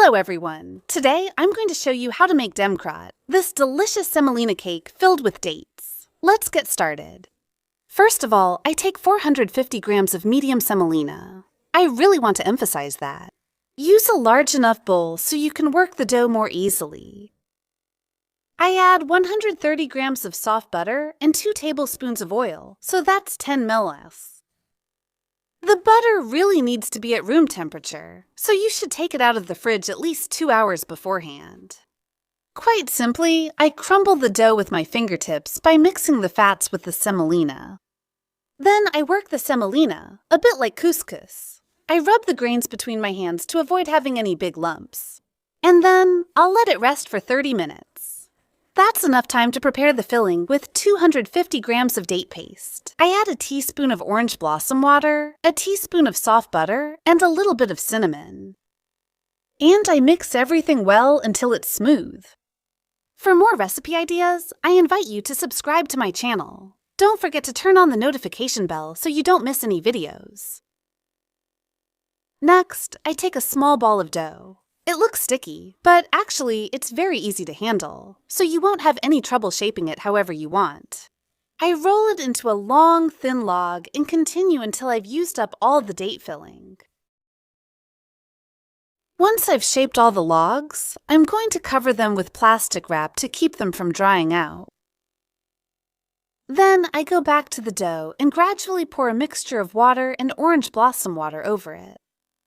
Hello everyone! Today I'm going to show you how to make Demkrot, this delicious semolina cake filled with dates. Let's get started. First of all, I take 450 grams of medium semolina. I really want to emphasize that. Use a large enough bowl so you can work the dough more easily. I add 130 grams of soft butter and 2 tablespoons of oil, so that's 10 ml. The butter really needs to be at room temperature, so you should take it out of the fridge at least 2 hours beforehand. Quite simply, I crumble the dough with my fingertips by mixing the fats with the semolina. Then I work the semolina, a bit like couscous. I rub the grains between my hands to avoid having any big lumps. And then I'll let it rest for 30 minutes. That's enough time to prepare the filling with 250 grams of date paste. I add a teaspoon of orange blossom water, a teaspoon of soft butter, and a little bit of cinnamon. And I mix everything well until it's smooth. For more recipe ideas, I invite you to subscribe to my channel. Don't forget to turn on the notification bell so you don't miss any videos. Next, I take a small ball of dough. It looks sticky, but actually it's very easy to handle, so you won't have any trouble shaping it however you want. I roll it into a long, thin log and continue until I've used up all the date filling. Once I've shaped all the logs, I'm going to cover them with plastic wrap to keep them from drying out. Then I go back to the dough and gradually pour a mixture of water and orange blossom water over it.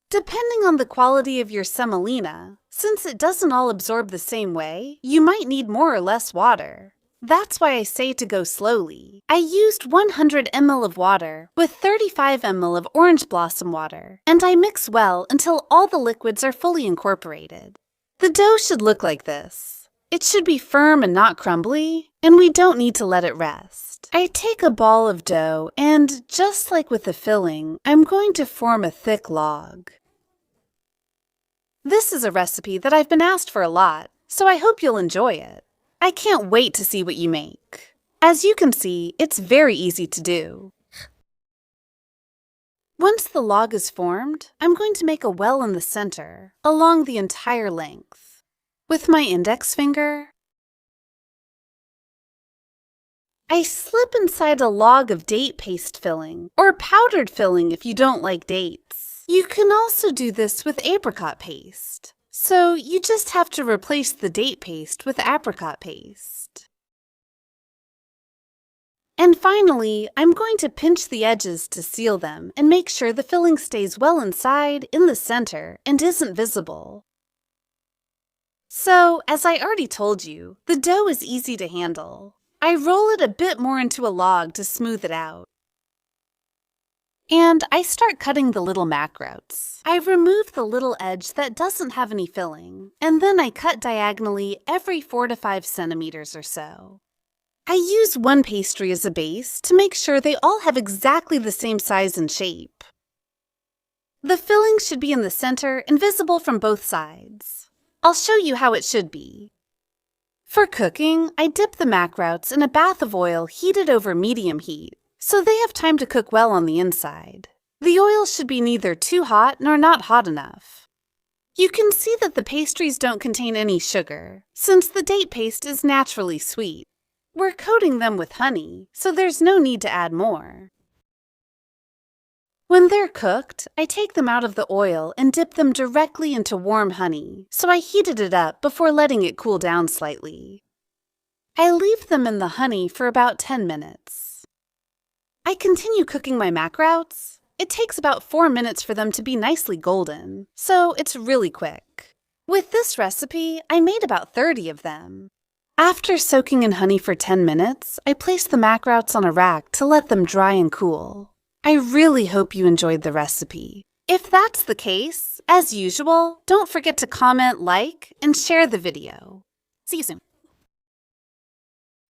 Depending on the quality of your semolina, since it doesn't all absorb the same way, you might need more or less water. That's why I say to go slowly. I used 100 ml of water with 35 ml of orange blossom water, and I mix well until all the liquids are fully incorporated. The dough should look like this. It should be firm and not crumbly, and we don't need to let it rest. I take a ball of dough and, just like with the filling, I'm going to form a thick log. This is a recipe that I've been asked for a lot, so I hope you'll enjoy it. I can't wait to see what you make. As you can see, it's very easy to do. Once the log is formed, I'm going to make a well in the center, along the entire length. With my index finger, I slip inside a log of date paste filling, or powdered filling if you don't like dates. You can also do this with apricot paste, so you just have to replace the date paste with apricot paste. And finally, I'm going to pinch the edges to seal them and make sure the filling stays well inside, in the center, and isn't visible. So, as I already told you, the dough is easy to handle. I roll it a bit more into a log to smooth it out. And I start cutting the little makrouts. I remove the little edge that doesn't have any filling, and then I cut diagonally every 4 to 5 centimeters or so. I use one pastry as a base to make sure they all have exactly the same size and shape. The filling should be in the center and visible from both sides. I'll show you how it should be. For cooking, I dip the makrouts in a bath of oil heated over medium heat, so they have time to cook well on the inside. The oil should be neither too hot nor not hot enough. You can see that the pastries don't contain any sugar, since the date paste is naturally sweet. We're coating them with honey, so there's no need to add more. When they're cooked, I take them out of the oil and dip them directly into warm honey, so I heated it up before letting it cool down slightly. I leave them in the honey for about 10 minutes. I continue cooking my makrouts. It takes about 4 minutes for them to be nicely golden, so it's really quick. With this recipe, I made about 30 of them. After soaking in honey for 10 minutes, I place the makrouts on a rack to let them dry and cool. I really hope you enjoyed the recipe. If that's the case, as usual, don't forget to comment, like, and share the video. See you soon.